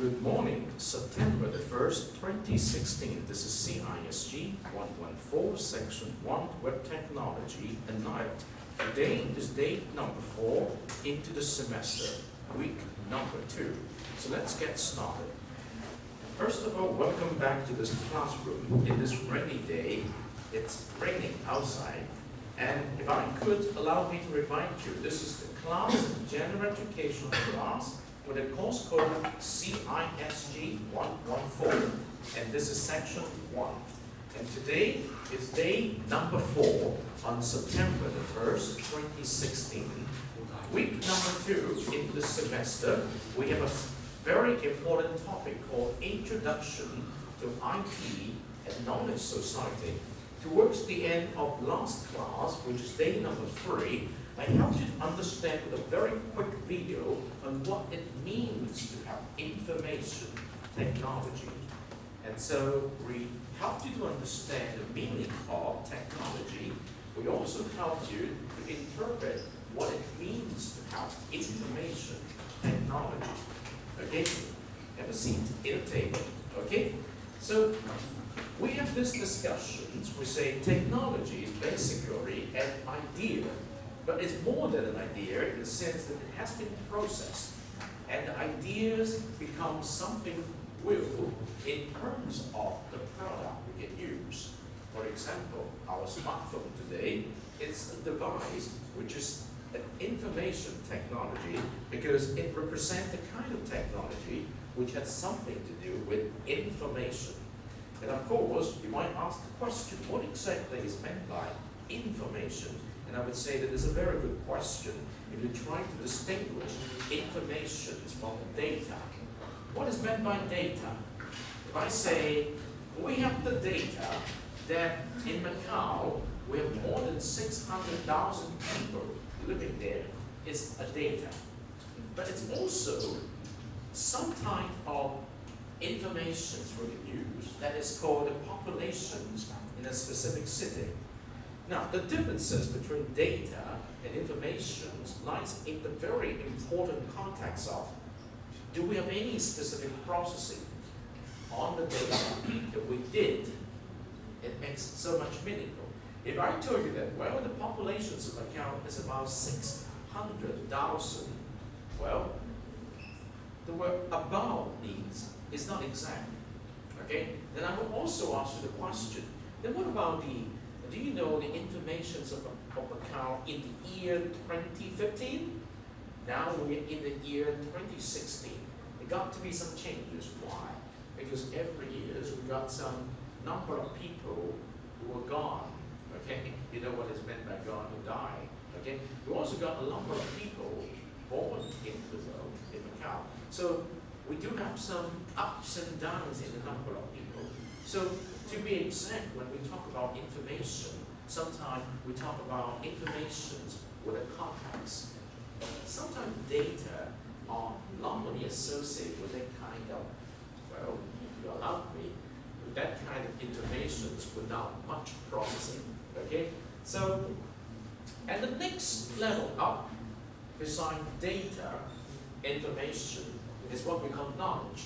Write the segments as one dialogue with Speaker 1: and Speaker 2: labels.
Speaker 1: Good morning, September the 1st, 2016. This is CISG114, Section 1, Web Technology and Night. Today is day number 4 into the semester, week number 2. So let's get started. First of all, welcome back to this classroom. In this rainy day, it's raining outside. And if I could allow me to remind you, this is the class, General Educational class, with a course code CISG114, and this is section 1. And today is day number 4 on September the 1st, 2016. Week number 2 in the semester, we have a very important topic called Introduction to IT and Knowledge Society. Towards the end of last class, which is day number 3, I helped you to understand with a very quick video on what it means to have information technology. And so we helped you to understand the meaning of technology. We also helped you to interpret what it means to have information technology. Okay? Have a seat in a table. Okay? So we have this discussions. We say technology is basically an idea. But it's more than an idea in the sense that it has been processed. And the ideas become something real in terms of the product we can use. For example, our smartphone today, it's a device which is an information technology because it represents the kind of technology which has something to do with information. And of course, you might ask the question, what exactly is meant by information? And I would say that is a very good question if you're trying to distinguish information from data. What is meant by data? If I say, we have the data that in Macau, we have more than 600,000 people living there, it's a data. But it's also some type of information we can use that is called the populations in a specific city. Now, the differences between data and information lies in the very important context of, do we have any specific processing on the data? If we did, it makes so much meaningful. If I told you that, well, the populations of Macau is about 600,000, well, the word about means is not exact, okay? Then I will also ask you the question, then what about do you know the information of Macau in the year 2015? Now we're in the year 2016. There got to be some changes. Why? Because every year we got some number of people who are gone. Okay? You know what is meant by gone, who die. Okay? We also got a number of people born in the world, in Macau. So we do have some ups and downs in the number of people. So to be exact, when we talk about information, sometimes we talk about information with a context. Sometimes data are normally associated with that kind of, well, if you allow me, with that kind of information without much processing. Okay? So, and the next level up, beside data, information, is what we call knowledge.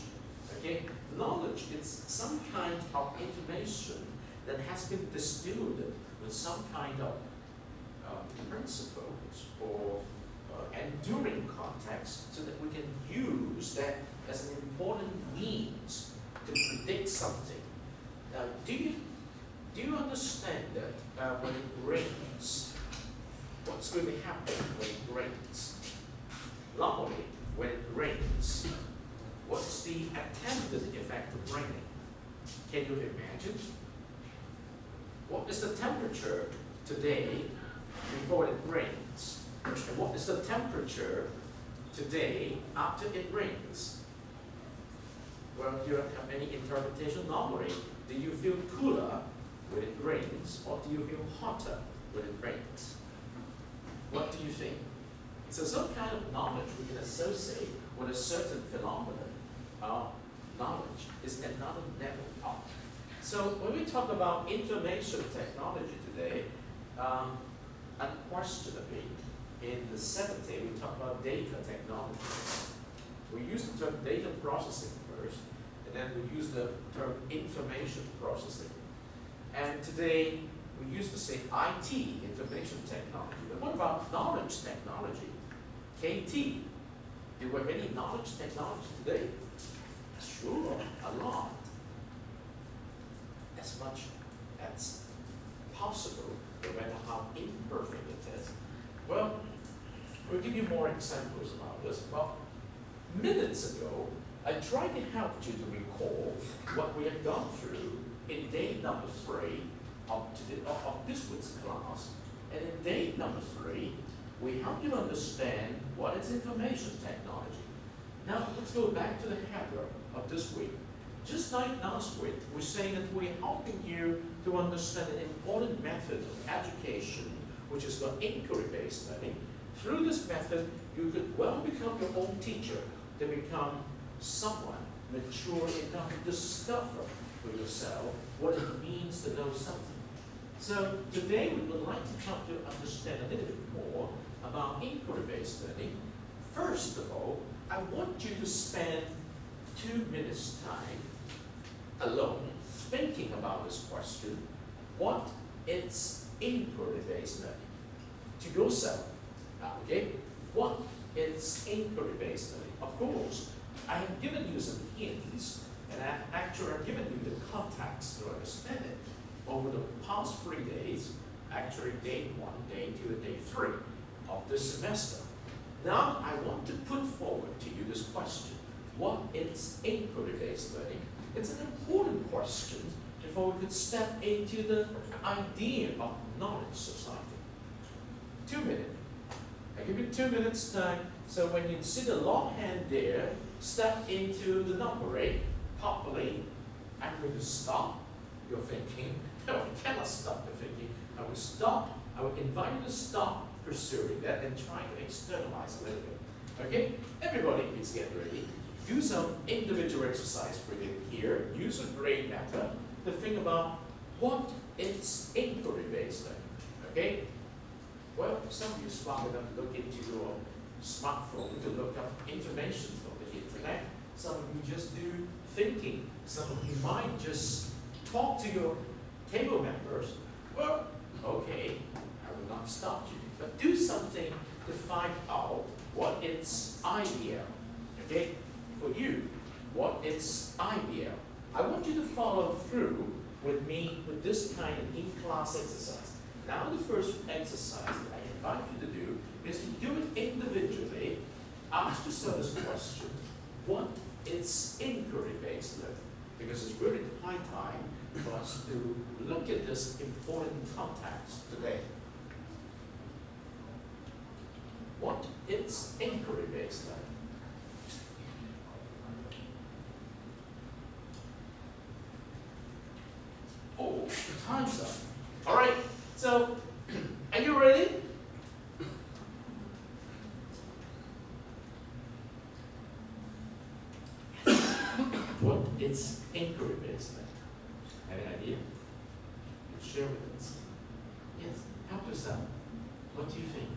Speaker 1: Okay? Knowledge is some kind of information that has been distilled with some kind of principles or enduring context so that we can use that as an important means to predict something. Do you understand that when it rains, what's going to happen when it rains? Normally, when it rains, what's the attendant effect of raining? Can you imagine? What is the temperature today before it rains? And what is the temperature today after it rains? Well, do you have any interpretation? Normally, do you feel cooler when it rains, or do you feel hotter when it rains? What do you think? So some kind of knowledge we can associate with a certain phenomenon. Knowledge is another level up. So when we talk about information technology today, unquestionably, in the 70s we talk about data technology. We use the term data processing first, and then we use the term information processing. And today, we used to say IT, information technology. But what about knowledge technology? KT. Do we have any knowledge technology today? Sure, a lot. As much as possible, no matter how imperfect it is. Well, we'll give you more examples about this. Well, minutes ago, I tried to help you to recall what we have gone through in day number 3 of this week's class. And in day number 3, we helped you understand what is information technology. Now, let's go back to the header of this week. Just like last week, we're saying that we're helping you to understand an important method of education, which is called inquiry-based learning. Through this method, you could well become your own teacher, to become someone mature enough to discover for yourself what it means to know something. So today we would like to help you understand a little bit more about inquiry-based learning. First of all, I want you to spend 2 minutes time alone thinking about this question: what is inquiry-based learning? To yourself, okay? What is inquiry-based learning? Of course, I have given you some hints, and I've given you the context to understand it over the past 3 days, actually day 1, day 2, and day 3 of this semester. Now, I want to put forward to you this question: what is inquiry-based learning? It's an important question before we could step into the idea of knowledge society. 2 minutes. I give you 2 minutes time, so when you see the long hand there, step into the numbering properly. I'm going to stop your thinking. No, I cannot stop your thinking. I will stop. I will invite you to stop pursuing that and try to externalize a little bit. Okay? Everybody, please get ready. Do some individual exercise breathing here. Use a brain method to think about what is inquiry-based learning. Okay? Well, some of you smart enough to look into your smartphone to look up information from the internet. Some of you just do thinking. Some of you might just talk to your table members. Well, okay, I will not stop you. But do something to find out what is IBL. Okay? For you, what is IBL? I want you to follow through with me with this kind of in-class exercise. Now the first exercise that I invite you to do is to do it individually. Ask yourself this question: what is inquiry-based learning? Because it's really high time for us to look at this important context today. What is inquiry-based learning? Oh, the time's up. All right, so are you ready? What is inquiry-based learning? Have an idea? Share with us. Yes, help yourself. What do you think?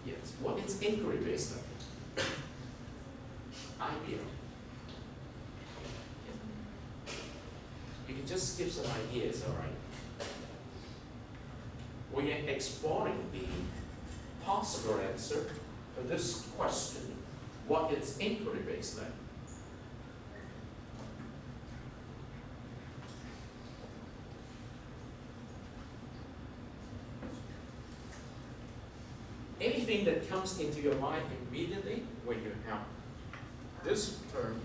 Speaker 1: Yes, what is inquiry-based learning? IBL. You can just give some ideas, all right? We are exploring the possible answer for this question: what is inquiry-based learning? Anything that comes into your mind immediately when you have this term?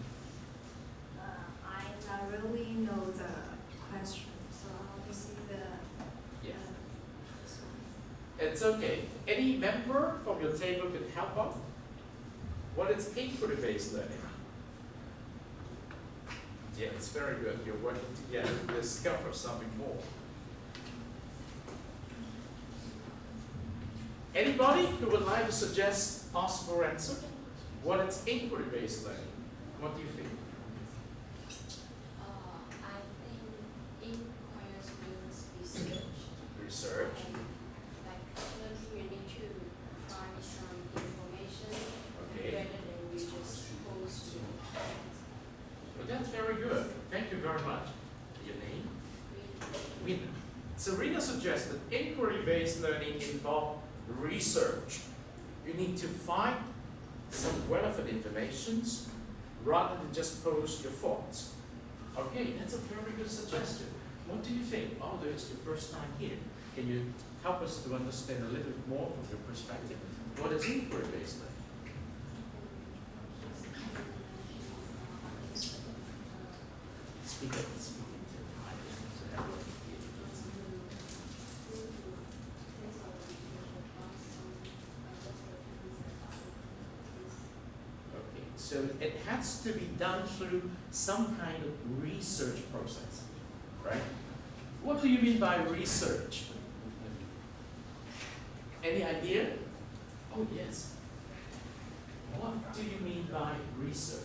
Speaker 2: I not really know the question, so I'll just see the.
Speaker 1: Yeah.
Speaker 2: This one.
Speaker 1: It's okay. Any member from your table can help out? What is inquiry-based learning? Yeah, it's very good. You're working together to discover something more. Anybody who would like to suggest possible answer? What is inquiry-based learning? What do you think?
Speaker 3: I think inquiries means research.
Speaker 1: Research.
Speaker 3: And like first we need to find some information
Speaker 1: very much. Your name? Rina. So Rina suggests that inquiry-based learning involves research. You need to find some relevant information rather than just post your thoughts. Okay, that's a very good suggestion. What do you think? Although it's your first time here, can you help us to understand a little bit more from your perspective? What is inquiry-based learning? Speak up, speak into the microphone so everyone can hear you. Okay, so it has to be done through some kind of research process, right? What do you mean by research? Any idea? Oh, yes. What do you mean by research?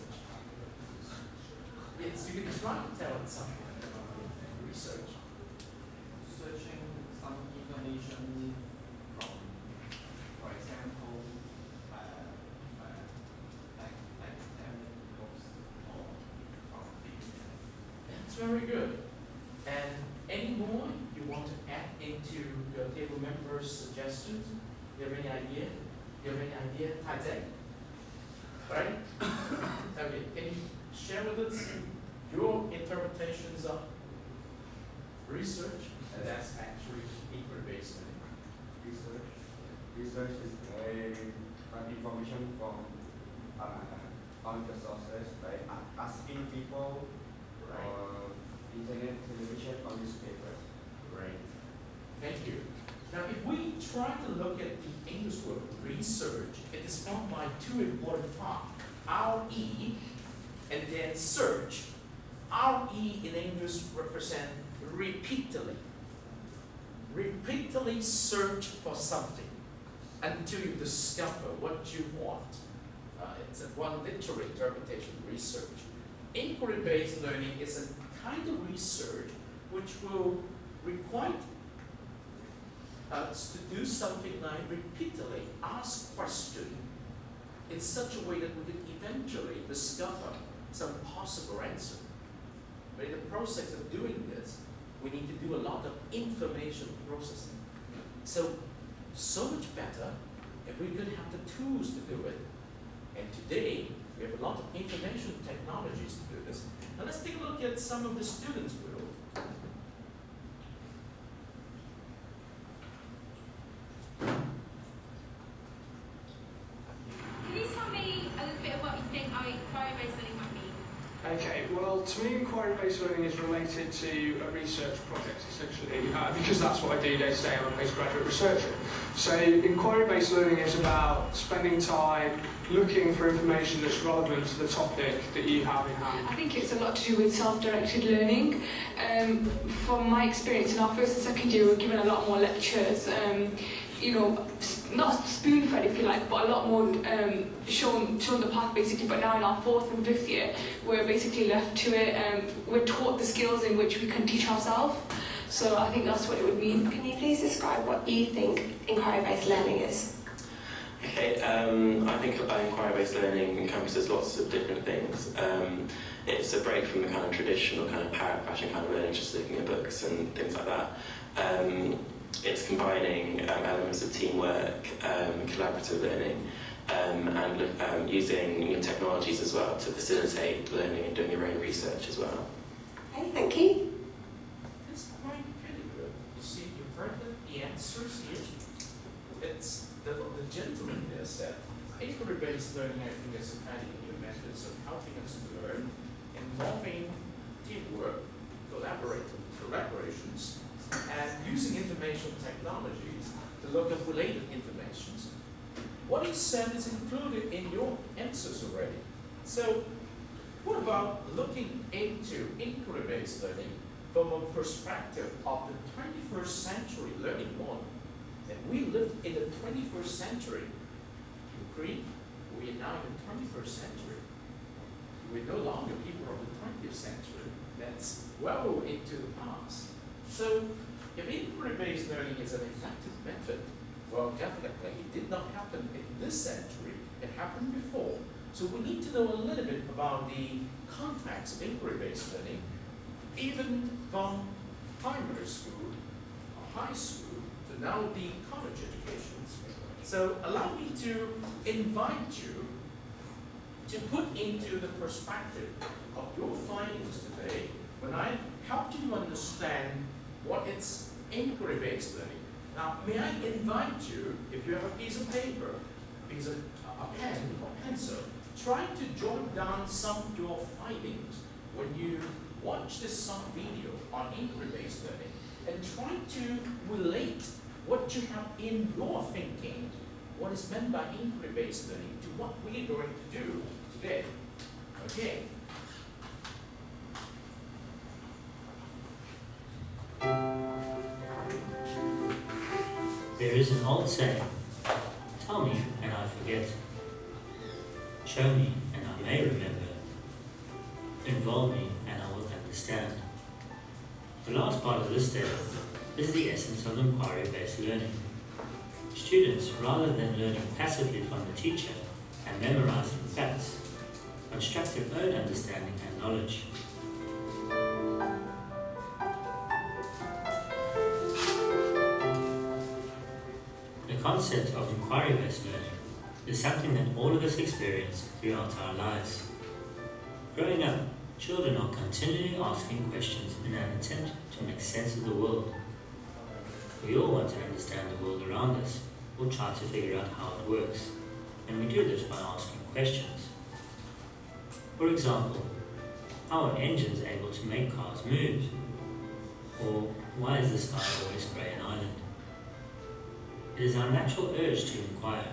Speaker 1: Yes, you can try to tell us something about research.
Speaker 4: Searching some information from, for example, academic books or from the internet.
Speaker 1: That's very good. And any more you want to add into your table members' suggestions? Do you have any idea? Do you have any idea? Taizai? Right? Okay, can you share with us your interpretations of research? And that's actually inquiry-based learning.
Speaker 5: Research is find information from on the sources, like asking people,
Speaker 1: Right.
Speaker 5: internet, television, or newspapers.
Speaker 1: Right. Thank you. Now, if we try to look at the English word research, it is formed by two important parts, RE and then search. RE in English represent repeatedly. Repeatedly search for something until you discover what you want. It's a one literary interpretation, research. Inquiry-based learning is a kind of research which will require us to do something like repeatedly ask questions in such a way that we can eventually discover some possible answer. But in the process of doing this, we need to do a lot of information processing. So much better if we could have the tools to do it. And today, we have a lot of information technologies to do this. Now let's take a look at some of the students' world.
Speaker 6: Can you tell me a little bit of what you think inquiry-based learning might mean?
Speaker 7: Okay, well, to me, inquiry-based learning is related to a research project, essentially, because that's what I do day to day. I'm a postgraduate researcher. So, inquiry-based learning is about spending time looking for information that's relevant to the topic that you have in hand.
Speaker 8: I think it's a lot to do with self-directed learning. From my experience in our first and second year, we're given a lot more lectures. You know, not spoon-fed if you like, but a lot more shown the path basically. But now in our fourth and fifth year, we're basically left to it. We're taught the skills in which we can teach ourselves. So I think that's what it would mean.
Speaker 9: Can you please describe what you think inquiry-based learning is?
Speaker 10: Okay, I think inquiry-based learning encompasses lots of different things. It's a break from the kind of traditional kind of parrot passion kind of learning, just looking at books and things like that. It's combining elements of teamwork, collaborative learning, and using new technologies as well to facilitate learning and doing your own research as well.
Speaker 9: Okay, thank you.
Speaker 1: It's quite pretty good. You see, you've heard the answers here. It's the gentleman there said, inquiry-based learning, I think, is a kind of new methods of helping us to learn, involving teamwork, collaborations, and using information technologies to look at related informations. What he said is included in your answers already. So, what about looking into inquiry-based learning from a perspective of the 21st century learning model? And we live in the 21st century. You agree? We are now in the 21st century. We're no longer people of the 20th century. That's well into the past. So, if inquiry-based learning is an effective method, well, definitely it did not happen in this century. It happened before. So we need to know a little bit about the context of inquiry-based learning even from primary school or high school to now the college educations. So allow me to invite you to put into the perspective of your findings today when I helped you understand what is inquiry-based learning. Now, may I invite you, if you have a piece of paper, a pen or pencil, try to jot down some of your findings when you watch this video on inquiry-based learning, and try to relate what you have in your thinking, what is meant by inquiry-based learning, to what we're going to do today. Okay.
Speaker 11: There is an old saying, tell me and I forget, show me and I may remember, involve me and I will understand. The last part of this statement is the essence of inquiry-based learning. Students, rather than learning passively from the teacher and memorizing facts, construct their own understanding and knowledge. The concept of inquiry-based learning is something that all of us experience throughout our lives. Growing up, children are continually asking questions in an attempt to make sense of the world. We all want to understand the world around us, or try to figure out how it works, and we do this by asking questions. For example, how are engines able to make cars move? Or why is the sky always grey and island? It is our natural urge to inquire,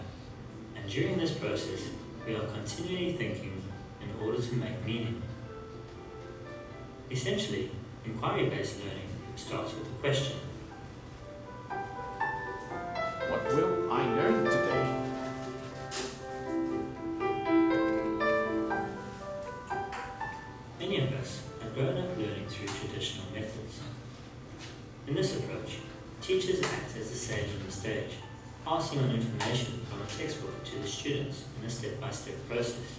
Speaker 11: and during this process, we are continually thinking in order to make meaning. Essentially, inquiry-based learning starts with a question.
Speaker 1: What will I learn today?
Speaker 11: Many of us have grown up learning through traditional methods. In this approach, teachers act as the sage on the stage, passing on information from a textbook to the students in a step-by-step process.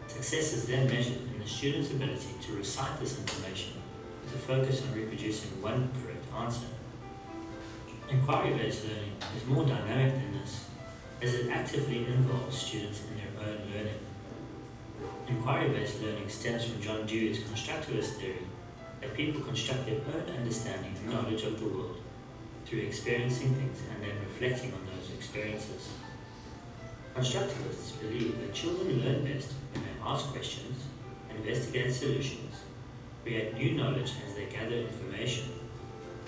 Speaker 11: Success is then measured in the student's ability to recite this information with a focus on reproducing one correct answer. Inquiry-based learning is more dynamic than this, as it actively involves students in their own learning. Inquiry-based learning stems from John Dewey's constructivist theory that people construct their own understanding and knowledge of the world through experiencing things and then reflecting on those experiences. Constructivists believe that children learn best when they ask questions, investigate solutions, create new knowledge as they gather information,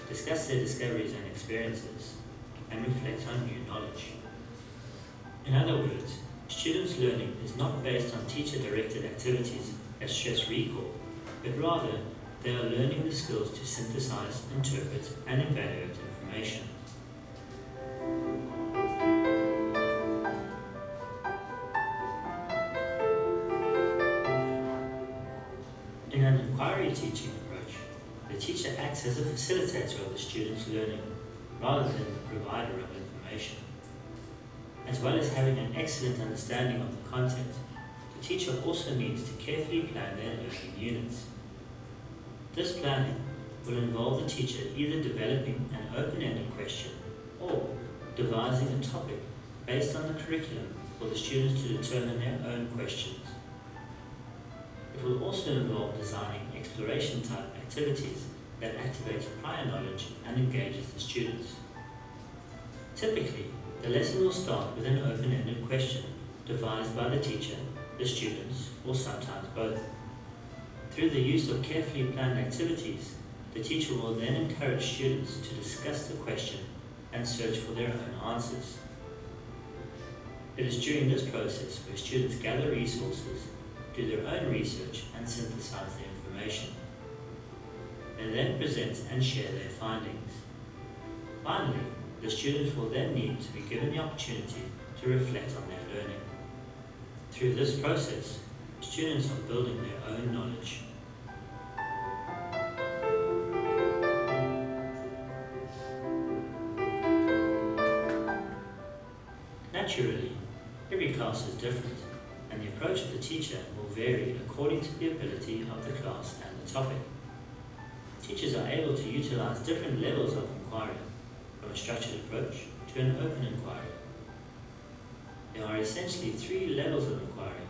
Speaker 11: discuss their discoveries and experiences, and reflect on new knowledge. In other words, students' learning is not based on teacher-directed activities as stress recall, but rather they are learning the skills to synthesize, interpret, and evaluate information. In an inquiry teaching approach, the teacher acts as a facilitator of the student's learning, rather than the provider of information. As well as having an excellent understanding of the content, the teacher also needs to carefully plan their learning units. This planning will involve the teacher either developing an open-ended question or devising a topic based on the curriculum for the students to determine their own questions. It will also involve designing exploration-type activities that activate prior knowledge and engages the students. Typically, the lesson will start with an open-ended question devised by the teacher, the students, or sometimes both. Through the use of carefully planned activities, the teacher will then encourage students to discuss the question and search for their own answers. It is during this process where students gather resources, do their own research, and synthesize their information. They then present and share their findings. Finally, the students will then need to be given the opportunity to reflect on their learning. Through this process, students are building their own knowledge. Naturally, every class is different, and the approach of the teacher will vary according to the ability of the class and the topic. teachers are able to utilize different levels of inquiry, from a structured approach to an open inquiry. There are essentially 3 levels of inquiry: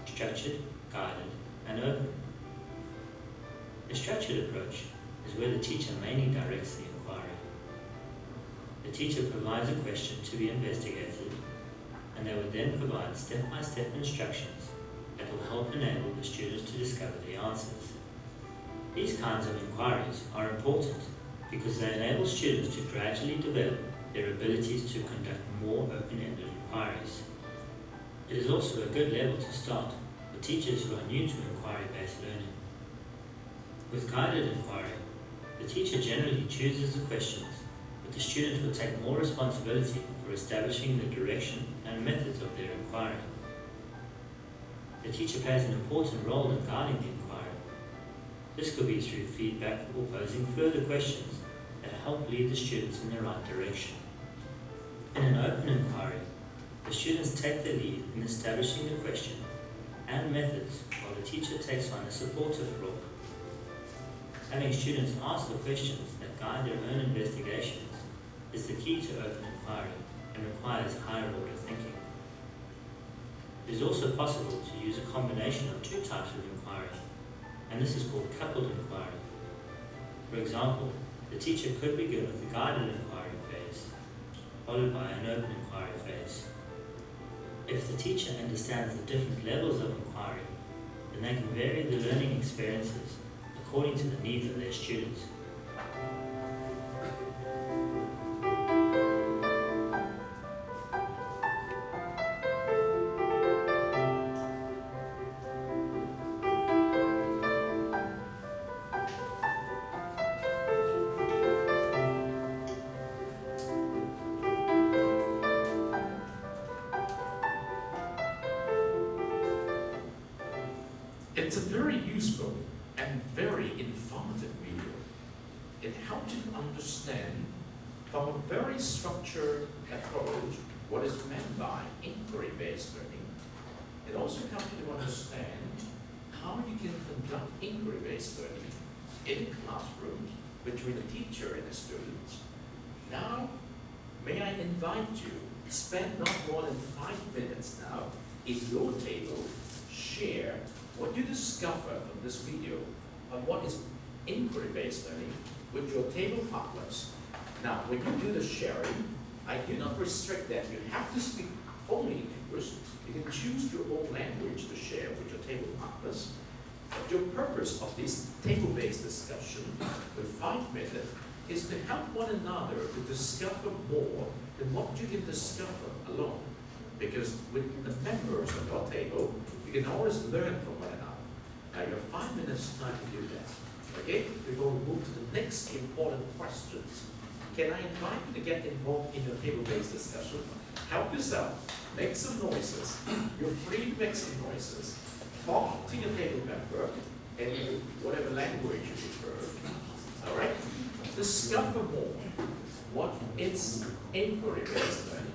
Speaker 11: structured, guided, and open. The structured approach is where the teacher mainly directs the inquiry. The teacher provides a question to be investigated, and they would then provide step-by-step instructions that will help enable the students to discover the answers. These kinds of inquiries are important because they enable students to gradually develop their abilities to conduct more open-ended inquiries. It is also a good level to start for teachers who are new to inquiry-based learning. With guided inquiry, the teacher generally chooses the questions, but the students will take more responsibility for establishing the direction and methods of their inquiry. The teacher plays an important role in guiding the inquiry. This could be through feedback or posing further questions that help lead the students in the right direction. In an open inquiry, the students take the lead in establishing the question and methods, while the teacher takes on a supportive role. Having students ask the questions that guide their own investigations is the key to open inquiry and requires higher order thinking. It is also possible to use a combination of 2 types of inquiry, and this is called coupled inquiry. For example, the teacher could begin with the guided inquiry phase, followed by an open inquiry phase. If the teacher understands the different levels of inquiry, then they can vary the learning experiences according to the needs of their students.
Speaker 1: It's a very useful and very informative video. It helps you understand from a very structured approach what is meant by inquiry-based learning. It also helps you to understand how you can conduct inquiry-based learning in classrooms between a teacher and a student. Now, may I invite you to spend not more than 5 minutes now in your table, share what you discover from this video on what is inquiry-based learning with your table partners. Now, when you do the sharing, I do not restrict that. You have to speak only English. You can choose your own language to share with your table partners. But your purpose of this table-based discussion with 5 minutes is to help one another to discover more than what you can discover alone. Because with the members of your table, you can always learn from one another. Now you have 5 minutes time to do that. Okay? Before we move to the next important questions, can I invite you to get involved in your table-based discussion? Help yourself. Make some noises. You're free to make some noises. Talk to your table member in whatever language you prefer. All right? Discover more what is inquiry-based learning.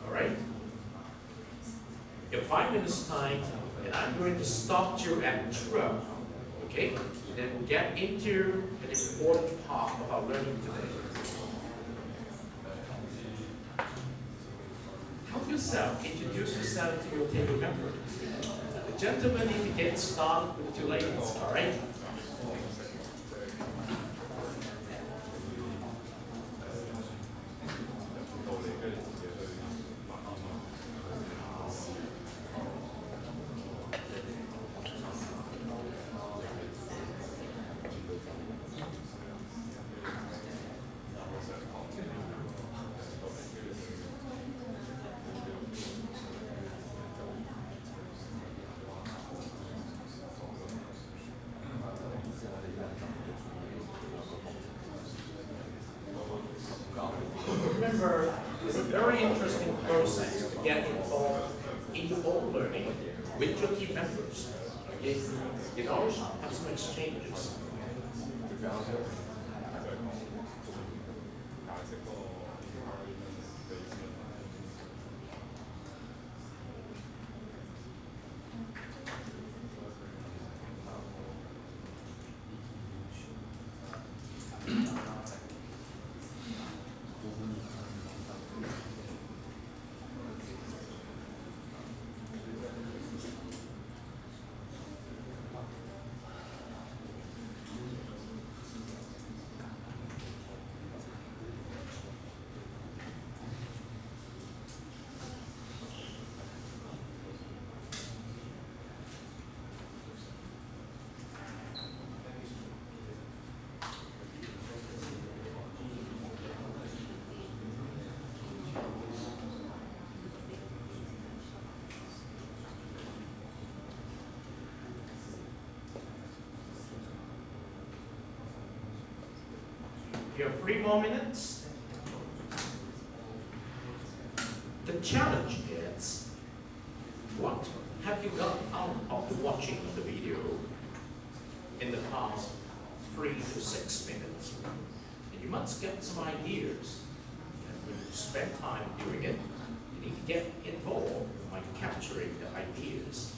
Speaker 1: All right? You have 5 minutes time, and I'm going to stop you at 12. Okay? Then we'll get into an important part of our learning today. Help yourself, introduce yourself to your table member. The gentlemen need to get started with you ladies, all right? Remember, it's a very interesting process to get involved in your own learning with your team members. Okay? You can always have some exchanges. You have 3 more minutes. The challenge is, what have you got out of watching the video in the past 3 to 6 minutes? And you must get some ideas. And when you spend time doing it, you need to get involved by capturing the ideas.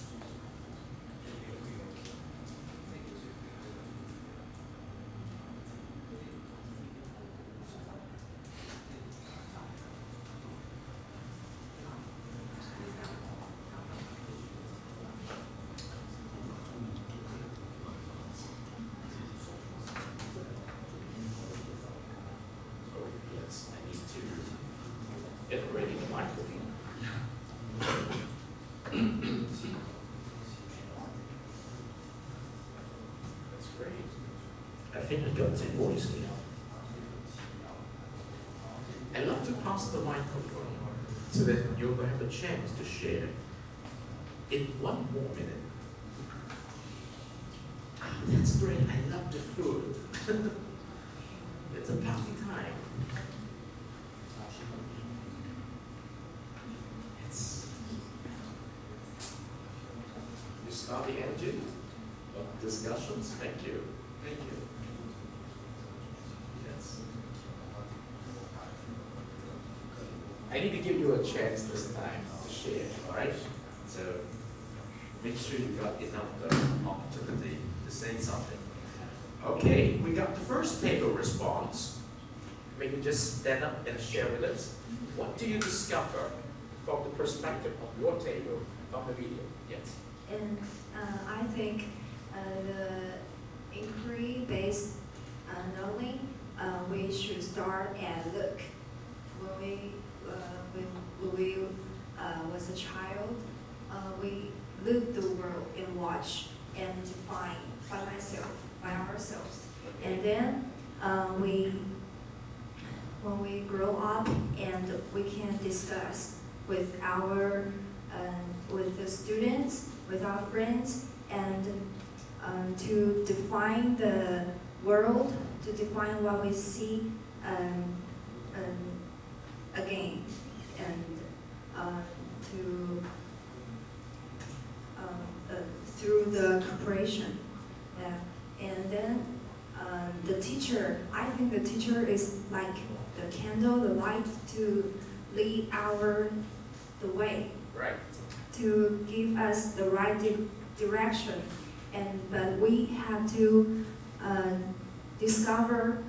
Speaker 1: Yes, I need to get ready the microphone. That's great. I think I got the voice now. I'd love to pass the microphone so that you'll have a chance to share in 1 more minute. Ah, that's great. I love the food. It's a party time. You start the engine of discussions. Thank you. Thank you. Yes. I need to give you a chance this time to share, all right? So make sure you got enough opportunity to say something. Okay, we got the first paper response. Maybe just stand up and share with us. What do you discover from the perspective of your table from the video? Yes.
Speaker 2: And I think the inquiry-based learning, we should start and look. When we was a child, we look the world and watch and define by ourselves. And then when we grow up and we can discuss with with the students, with our friends, and to define the world, to define what we see again, and through the cooperation. And then the teacher, I think the teacher is like the candle, the light to lead the way.
Speaker 1: Right.
Speaker 2: To give us the right direction, but we have to discover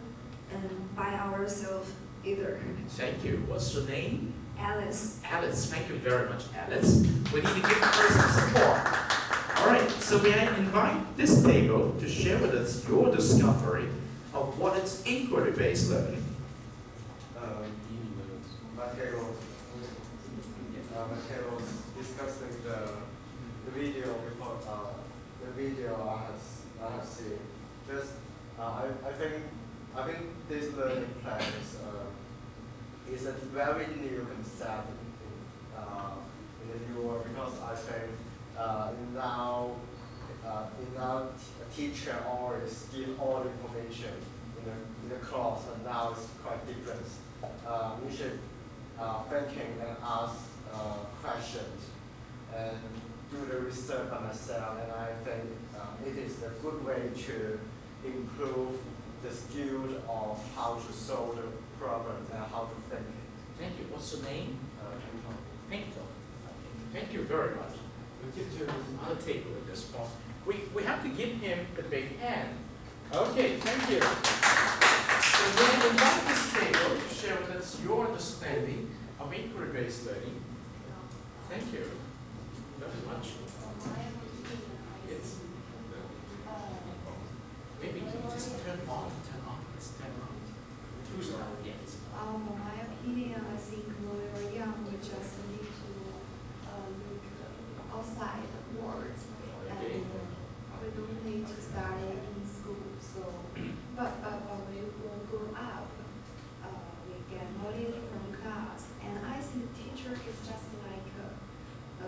Speaker 2: by ourselves either.
Speaker 1: Thank you. What's your name?
Speaker 2: Alice.
Speaker 1: Alice. Thank you very much, Alice. We need to give her some support. All right. So may I invite this table to share with us your discovery of what is inquiry-based learning.
Speaker 5: Materials discussing the video before the video I have seen. Just I think this learning plan is a very new concept in the new world, because I think now a teacher always give all the information in the class, and now it's quite different. We should thinking and ask questions and do the research by myself, and I think it is a good way to improve the skills of how to solve the problems and how to think.
Speaker 1: Thank you. What's your name? Pinto. Thank you very much. We'll give to the other table at this point. We have to give him a big hand. Okay, thank you. So we invite this table to share with us your understanding of inquiry-based learning. Thank you very much. Yes. Maybe you just turn on. Let's turn on. Who's on? Yes.
Speaker 2: In my opinion, I think when we were young, we just need to look outside the world, and we don't need to study in school. So, but when we will grow up, we get knowledge from class, and I think teacher is just like a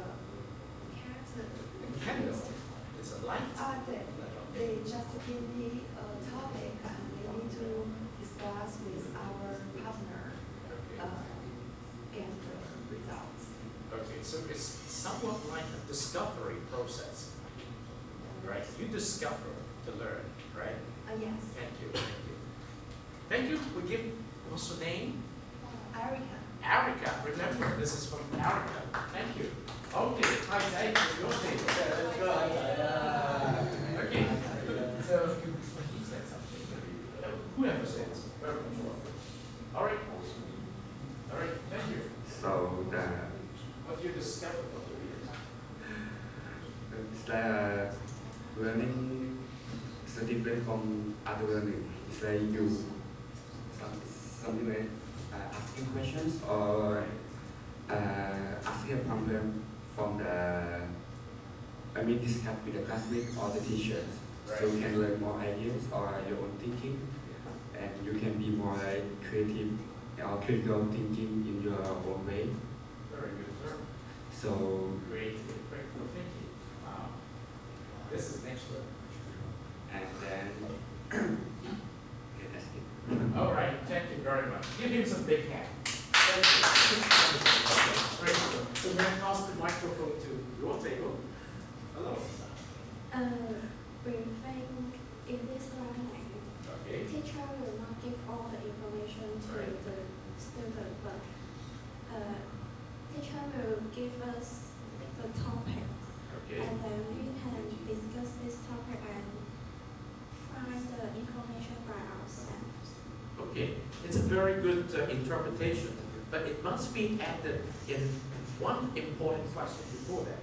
Speaker 1: So it's somewhat like a discovery process, right? You discover to learn, right?
Speaker 2: Yes.
Speaker 1: Thank you, thank you. Thank you. We give, what's your name?
Speaker 2: Erica.
Speaker 1: Erica. Remember, this is from Erica. Thank you. Okay, hi, Dave. Your name. Okay. So, he said something. Whoever says. Very much welcome. All right. All right. Thank you.
Speaker 12: So
Speaker 1: What you discovered from the
Speaker 12: it's like learning is different from other learning. It's like you something like asking questions or asking a problem from discuss with the classmates or the teachers. So you can learn more ideas or your own thinking, and you can be more like creative or critical thinking in your own way.
Speaker 1: Very good, sir.
Speaker 12: So
Speaker 1: Great, critical thinking. Wow. This is excellent.
Speaker 12: and then okay, that's it.
Speaker 1: All right, thank you very much. Give him some big hand. Thank you. Great. So may I pass the microphone to your table? Hello.
Speaker 13: We think in this learning,
Speaker 1: Okay.
Speaker 13: teacher will not give all the information to
Speaker 1: Right.
Speaker 13: the student, but teacher will give us the topic,
Speaker 1: Okay.
Speaker 13: and then we can discuss this topic and find the information by ourselves.
Speaker 1: Okay. It's a very good interpretation, but it must be added in one important question before that,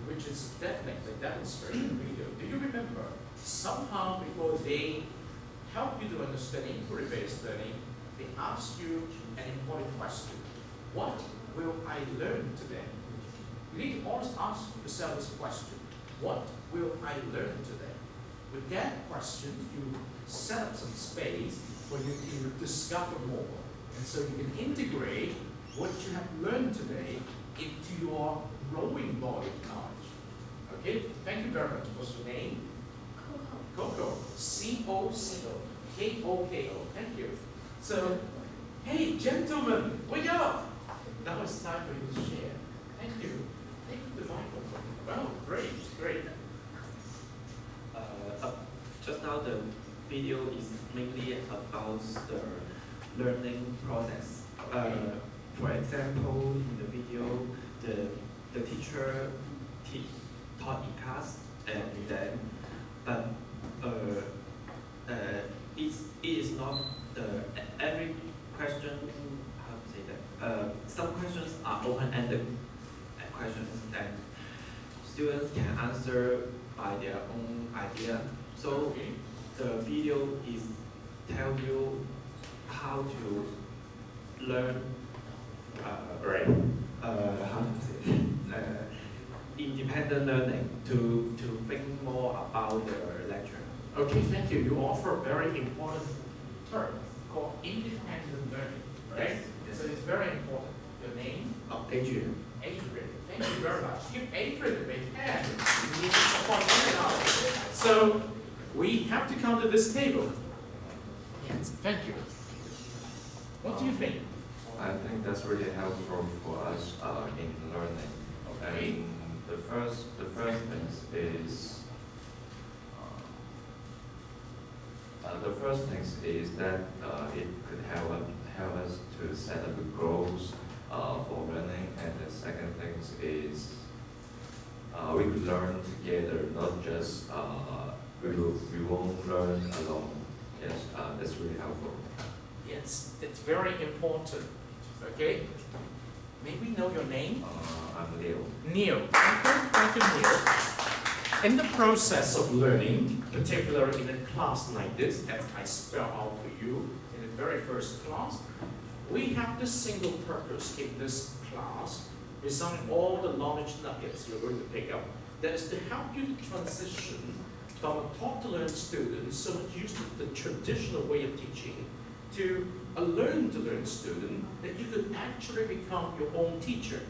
Speaker 1: which is definitely demonstrated in the video. Do you remember somehow before they help you to understand inquiry-based learning, they ask you an important question. What will I learn today? You need to always ask yourself this question. What will I learn today? With that question, you set up some space for you to discover more. And so you can integrate what you have learned today into your growing body of knowledge. Okay? Thank you very much. What's your name? Coco. C-O-C-O. K-O-K-O. Thank you. So, hey, gentlemen, wake up! Now it's time for you to share. Thank you. Take the microphone. Well, great, great.
Speaker 10: Just now the video is mainly about the learning process. For example, in the video, the teacher taught in class, and then it is not every question. How to say that? Some questions are open-ended questions, and students can answer by their own idea. So the video is tell you how to learn. How to say independent learning to think more about the lecture.
Speaker 1: Okay, thank you. You offer a very important term called independent learning, right?
Speaker 10: Yes.
Speaker 1: So it's very important. Your name?
Speaker 10: Adrian.
Speaker 1: Adrian. Thank you very much. Give Adrian a big hand. We need to support him now. So we have to come to this table. Yes, thank you. What do you think?
Speaker 14: I think that's really helpful for us in learning.
Speaker 1: Okay.
Speaker 14: And the first thing is that it could help us to set up the goals for learning, and the second thing is we could learn together, not just we won't learn alone. Yes, that's really helpful.
Speaker 1: Yes, it's very important. Okay? May we know your name?
Speaker 14: I'm Leo.
Speaker 1: Neil. Thank you, Neil. In the process of learning, particularly in a class like this, as I spell out for you in the very first class, we have this single purpose in this class, besides all the knowledge nuggets you're going to pick up, that is to help you to transition from a taught-to-learn student, so much used to the traditional way of teaching, to a learn-to-learn student, that you could actually become your own teacher.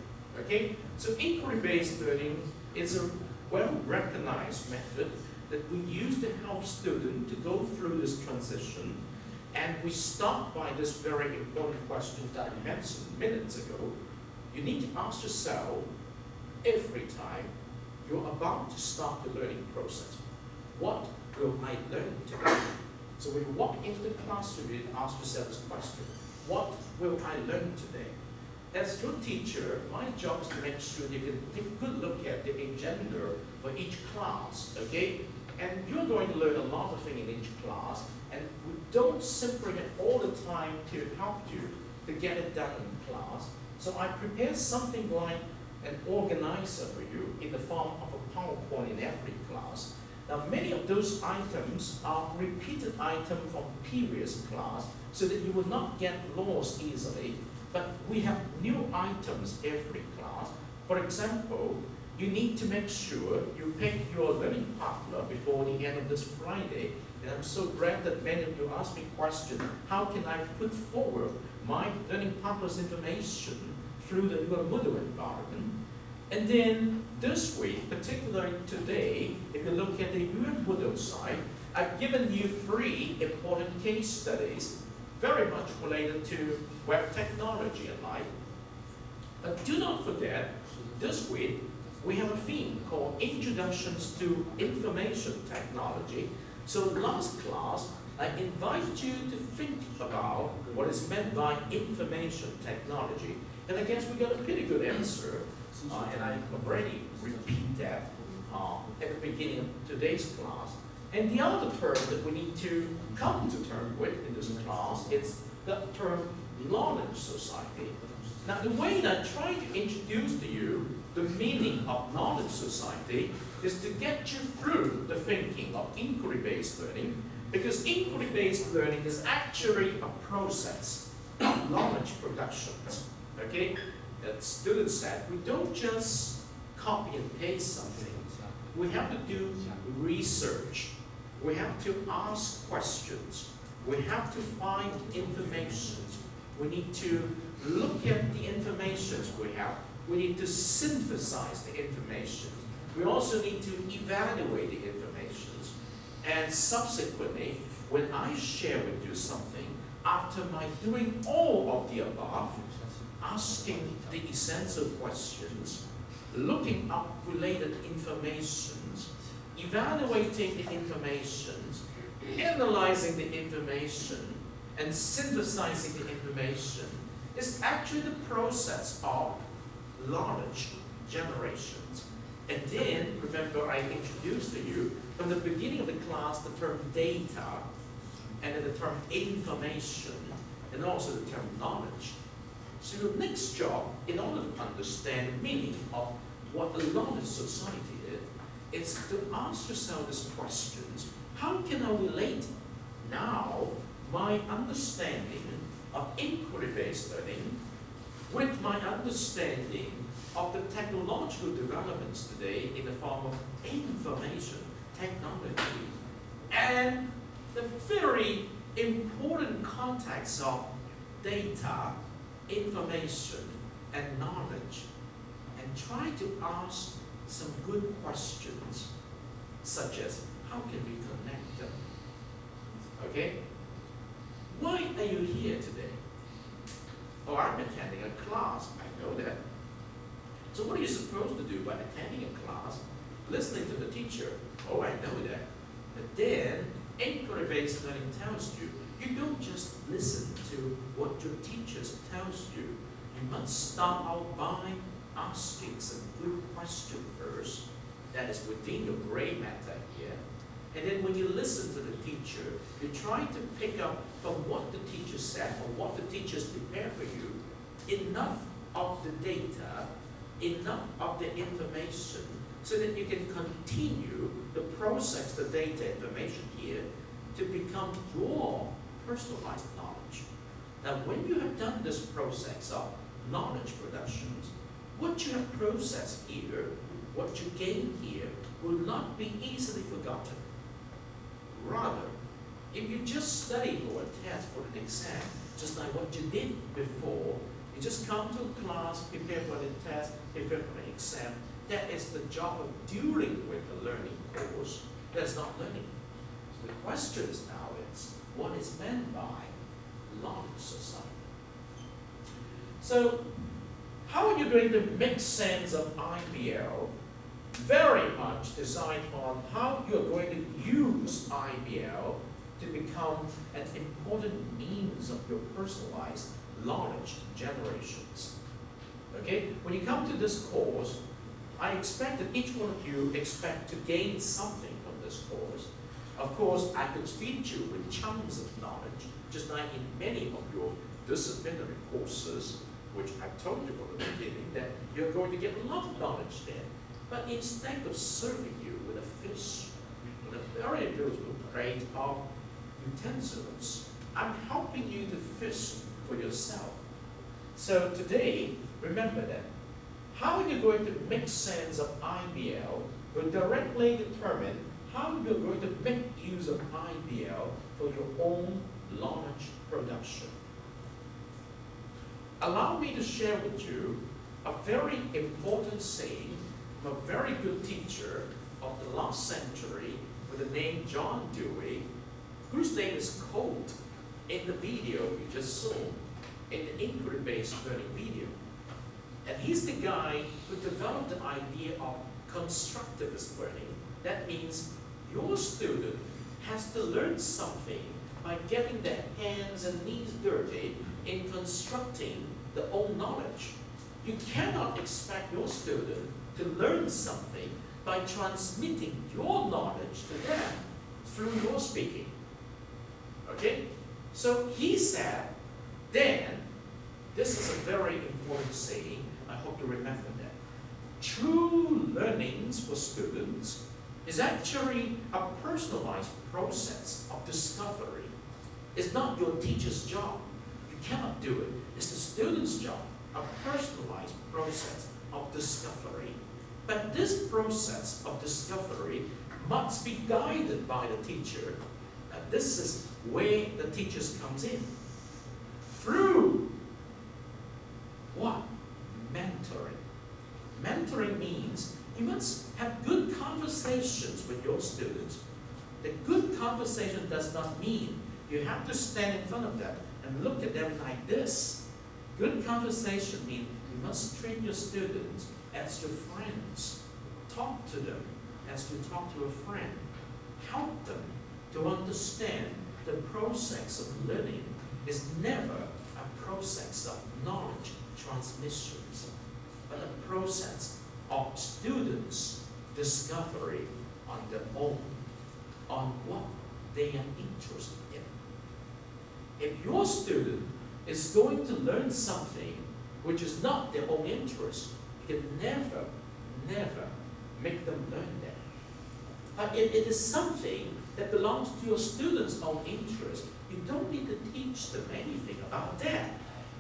Speaker 1: Okay? So inquiry-based learning is a well-recognized method that we use to help students to go through this transition. And we start by this very important question that I mentioned minutes ago. You need to ask yourself, every time you're about to start the learning process. What will I learn today? So when you walk into the classroom, you ask yourself this question: what will I learn today? As your teacher, my job is to make sure you can take a good look at the agenda for each class, okay? And you're going to learn a lot of things in each class, and we don't simply have all the time to help you to get it done in class. So I prepare something like an organizer for you in the form of a PowerPoint in every class. Now, many of those items are repeated items from previous class, so that you will not get lost easily. But we have new items every class. For example, you need to make sure you pick your learning partner before the end of this Friday. And I'm so glad that many of you asked me questions: how can I put forward my learning partner's information through the Moodle environment? And then this week, particularly today, if you look at the Moodle side, I've given you 3 important case studies very much related to web technology and like. But do not forget, this week we have a theme called Introductions to Information Technology. So last class, I invite you to think about what is meant by information technology. And I guess we got a pretty good answer. And I already repeat that at the beginning of today's class. And the other term that we need to come to terms with in this class is the term knowledge society. Now, the way that I try to introduce to you the meaning of knowledge society is to get you through the thinking of inquiry-based learning, because inquiry-based learning is actually a process of knowledge production. Okay? That students said, we don't just copy and paste something. We have to do research. We have to ask questions. We have to find information. We need to look at the information we have. We need to synthesize the information. We also need to evaluate the information. And subsequently, when I share with you something, after my doing all of the above, asking the essential questions, looking up related information, evaluating the information, analyzing the information, and synthesizing the information is actually the process of knowledge generation. And then, remember, I introduced to you from the beginning of the class the term data, and then the term information, and also the term knowledge. So your next job, in order to understand the meaning of what a knowledge society is to ask yourself these questions: how can I relate now my understanding of inquiry-based learning with my understanding of the technological developments today in the form of information technology, and the very important context of data, information, and knowledge, and try to ask some good questions, such as, how can we connect them? Okay? Why are you here today? Oh, I'm attending a class. I know that. So what are you supposed to do by attending a class, listening to the teacher? Oh, I know that. But then, inquiry-based learning tells you, you don't just listen to what your teachers tells you. You must start out by asking some good questions first. That is within your gray matter here. And then when you listen to the teacher, you try to pick up from what the teacher said or what the teachers prepared for you enough of the data, enough of the information, so that you can continue the process, the data information here, to become your personalized knowledge. Now, when you have done this process of knowledge productions, what you have processed here, what you gain here, will not be easily forgotten. Rather, if you just study for a test, for an exam, just like what you did before, you just come to class, prepare for the test, prepare for the exam, that is the job of dealing with the learning course. That's not learning. So the question is now is, what is meant by knowledge society? So, How are you going to make sense of IBL? Very much designed on how you're going to use IBL to become an important means of your personalized knowledge generations. Okay? When you come to this course, I expect that each one of you expect to gain something from this course. Of course, I could feed you with chunks of knowledge, just like in many of your disciplinary courses, which I told you from the beginning that you're going to get a lot of knowledge there. But instead of serving you with a fish, with a very beautiful plate of utensils, I'm helping you to fish for yourself. So today, remember that how you're going to make sense of IBL will directly determine how you're going to make use of IBL for your own knowledge production. Allow me to share with you a very important saying from a very good teacher of the last century with the name John Dewey, whose name is quoted in the video you just saw, in the inquiry-based learning video. And he's the guy who developed the idea of constructivist learning. That means your student has to learn something by getting their hands and knees dirty in constructing their own knowledge. You cannot expect your student to learn something by transmitting your knowledge to them through your speaking. Okay? So he said, then, this is a very important saying, I hope you remember that. True learnings for students is actually a personalized process of discovery. It's not your teacher's job. You cannot do it. It's the student's job, a personalized process of discovery. But this process of discovery must be guided by the teacher. And this is where the teachers comes in. Through what? Mentoring. Mentoring means you must have good conversations with your students. The good conversation does not mean you have to stand in front of them and look at them like this. Good conversation means you must treat your students as your friends. Talk to them as you talk to a friend. Help them to understand the process of learning is never a process of knowledge transmissions, but a process of students' discovery on their own, on what they are interested in. If your student is going to learn something which is not their own interest, you can never, never make them learn that. But if it is something that belongs to your students' own interest, you don't need to teach them anything about that.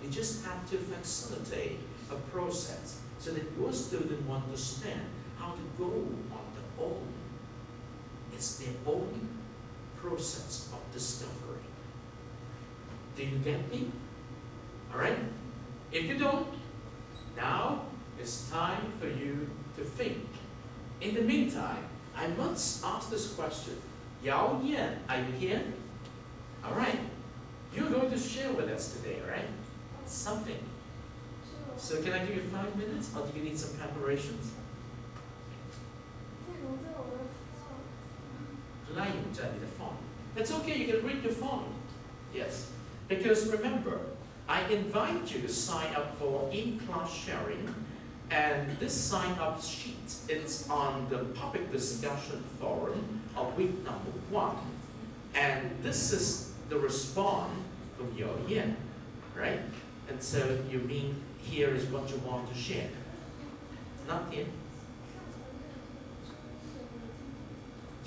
Speaker 1: You just have to facilitate a process so that your student will understand how to go on their own. It's their own process of discovery. Do you get me? All right? If you don't, now it's time for you to think. In the meantime, I must ask this question. Yao Yan, are you here? All right. You're going to share with us today, right? Something. So can I give you 5 minutes, or do you need some preparations? That's okay, you can read your phone. Yes. Because remember, I invite you to sign up for in-class sharing, and this sign-up sheet is on the public discussion forum of week number 1. And this is the response from Yao Yan, right? And so you mean here is what you want to share. Not here.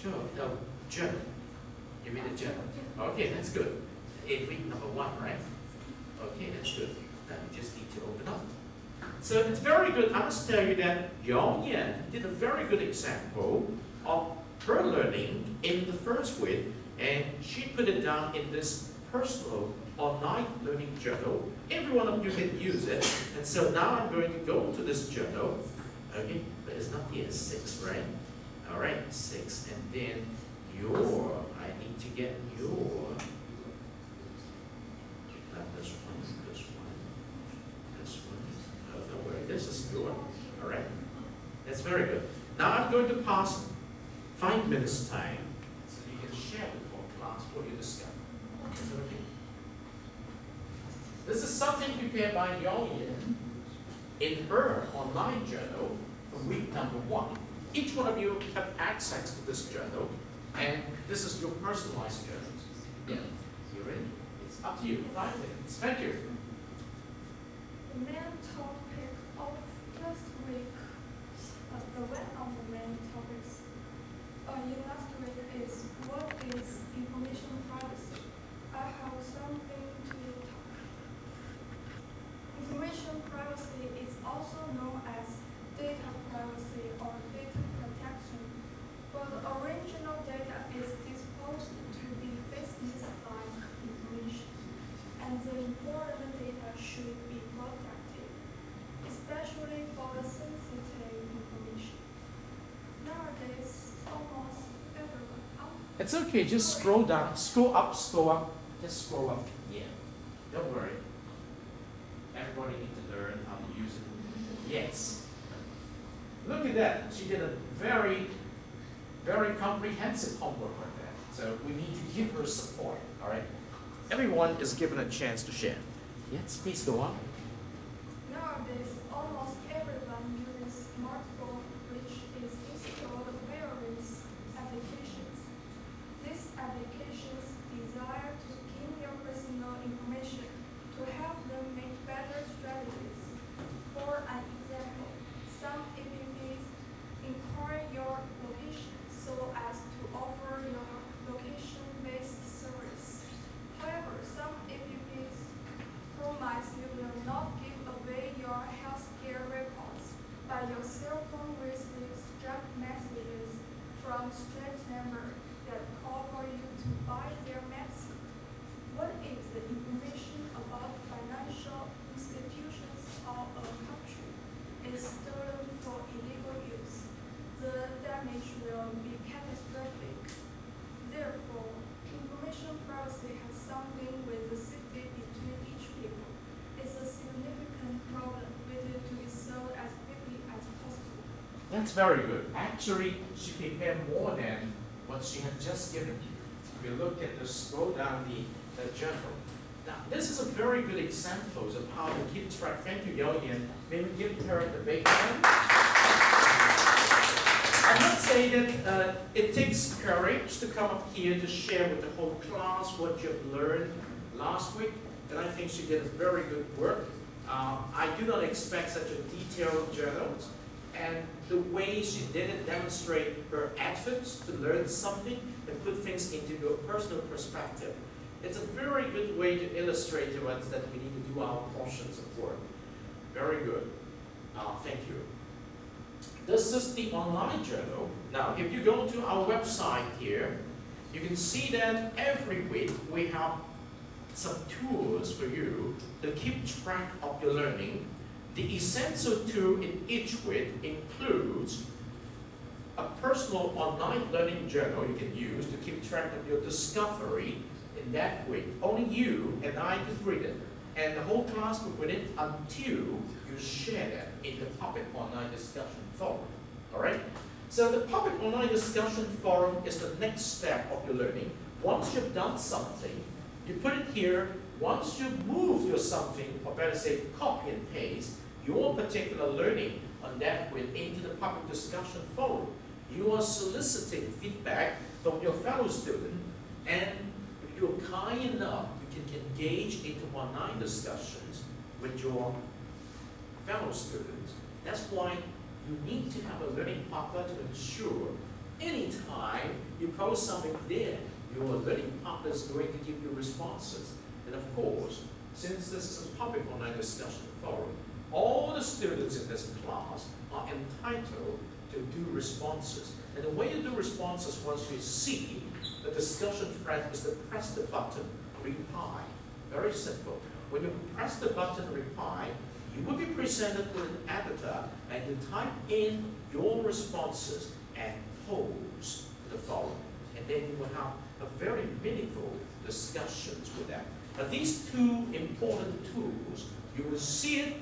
Speaker 1: Sure, no, journal. You mean the journal. Okay, that's good. In week number 1, right? Okay, that's good. Now you just need to open up. So it's very good. I must tell you that Yao Yan did a very good example of her learning in the first week, and she put it down in this personal online learning journal. Every one of you can use it. And so now I'm going to go to this journal. Okay, but it's not here, 6, right? All right, 6. And then I need to get your, not this one, this one, this one. Oh, don't worry. this is good. All right? That's very good. Now I'm going to pass 5 minutes time so you can share with the whole class what you discovered. Is that okay? This is something prepared by Yongyan in her online journal from week number 1. Each one of you have access to this journal, and this is your personalized journal. Yeah. You ready? It's up to you. 5 minutes. Thank you.
Speaker 15: The main topic of last week, one of the main topics in last week is what is information privacy. I have something to talk. Information privacy is also known as data privacy or data protection. But the original data is disposed to be business-like information, and the important data should be protected, especially for the sensitive information. Nowadays, almost everyone.
Speaker 1: It's okay, just scroll down, scroll up, just scroll up. Yeah, don't worry. Everybody needs to learn how to use it. Yes. Look at that, she did a very, very comprehensive homework on that. So we need to give her support, all right? Everyone is given a chance to share. Yes, please go on.
Speaker 15: Nowadays, almost everyone uses smartphone, which is installed various applications. These applications desire to gain your personal information to help them make better strategies. For an example, some apps inquire your location so as to offer your location-based service. However, some apps promise you will not give away your healthcare records, but your cell phone receives junk messages from strange numbers that call for you to buy their medicine. What if the information about financial institutions of a country is stolen for illegal use? The damage will be catastrophic. Therefore, information privacy has something with the safety between each people. It's a significant problem needed to be solved as quickly as possible.
Speaker 1: That's very good. Actually, she prepared more than what she had just given you. If you look at the scroll down the journal. Now, this is a very good example of how to keep track. Thank you, Yoyan. Maybe give her the big hand. I must say that it takes courage to come up here to share with the whole class what you've learned last week, and I think she did a very good work. I do not expect such a detailed journal, and the way she did it demonstrates her efforts to learn something and put things into your personal perspective. It's a very good way to illustrate to us that we need to do our portions of work. Very good. Thank you. This is the online journal. Now, if you go to our website here, you can see that every week we have some tools for you to keep track of your learning. The essential tool in each week includes a personal online learning journal you can use to keep track of your discovery in that week. Only you and I could read it, and the whole class could read it until you share that in the public online discussion forum. All right? So the public online discussion forum is the next step of your learning. Once you've done something, you put it here. Once you move your something, or better say copy and paste, your particular learning on that week into the public discussion forum. You are soliciting feedback from your fellow student, and if you're kind enough, you can engage into online discussions with your fellow students. That's why you need to have a learning partner to ensure anytime you post something there, your learning partner is going to give you responses. And of course, since this is a public online discussion forum, all the students in this class are entitled to do responses. And the way you do responses, once you see the discussion thread, is to press the button reply. Very simple. When you press the button reply, you will be presented with an editor, and you type in your responses and post to the forum. And then you will have a very meaningful discussions with them. Now, these two important tools, you will see it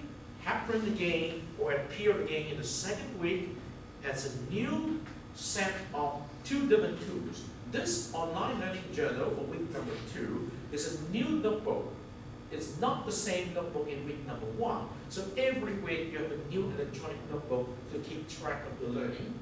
Speaker 1: happen again or appear again in the second week as a new set of 2 different tools. This online learning journal for week number 2 is a new notebook. It's not the same notebook in week number 1. So every week you have a new electronic notebook to keep track of the learning.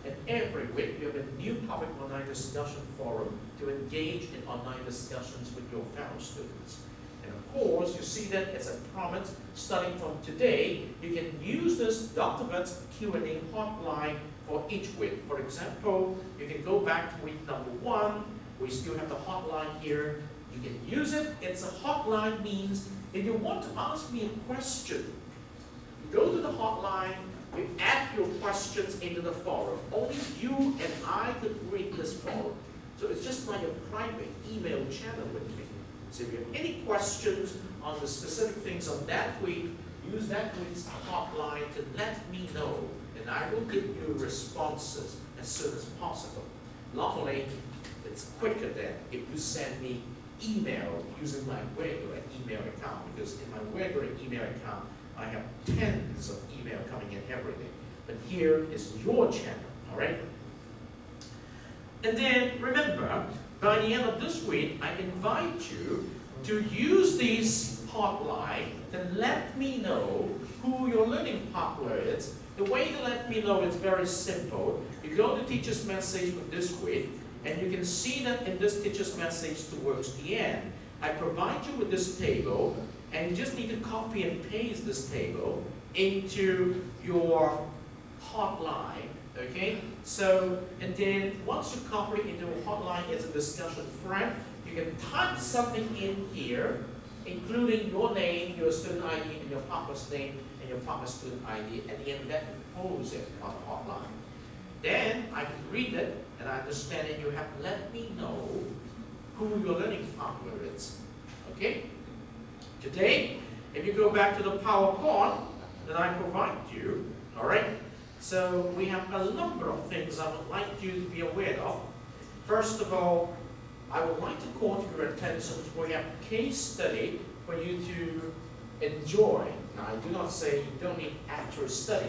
Speaker 1: And every week you have a new public online discussion forum to engage in online discussions with your fellow students. And of course, you see that as a promise, starting from today, you can use this Dr. Vett's Q&A hotline for each week. For example, you can go back to week number 1. We still have the hotline here. You can use it. It's a hotline means if you want to ask me a question, you go to the hotline, you add your questions into the forum. Only you and I could read this forum. So it's just like a private email channel with me. So if you have any questions on the specific things on that week, use that week's hotline to let me know, and I will give you responses as soon as possible. Luckily, it's quicker than if you send me email using my regular email account, because in my regular email account, I have tens of email coming in every day. But here is your channel, all right? And then remember, by the end of this week, I invite you to use this hotline to let me know who your learning partner is. The way to let me know is very simple. You go to teacher's message for this week, and you can see that in this teacher's message towards the end, I provide you with this table, and you just need to copy and paste this table into your hotline, okay? So, and then once you copy it into a hotline as a discussion thread, you can type something in here, including your name, your student ID, and your partner's name, and your partner's student ID. At the end of that, you post it on the hotline. Then I can read it, and I understand that you have let me know who your learning partner is, okay? Today, if you go back to the PowerPoint that I provide you, all right? So we have a number of things I would like you to be aware of. First of all, I would like to call to your attention we have a case study for you to enjoy. Now, I do not say you don't need actual study.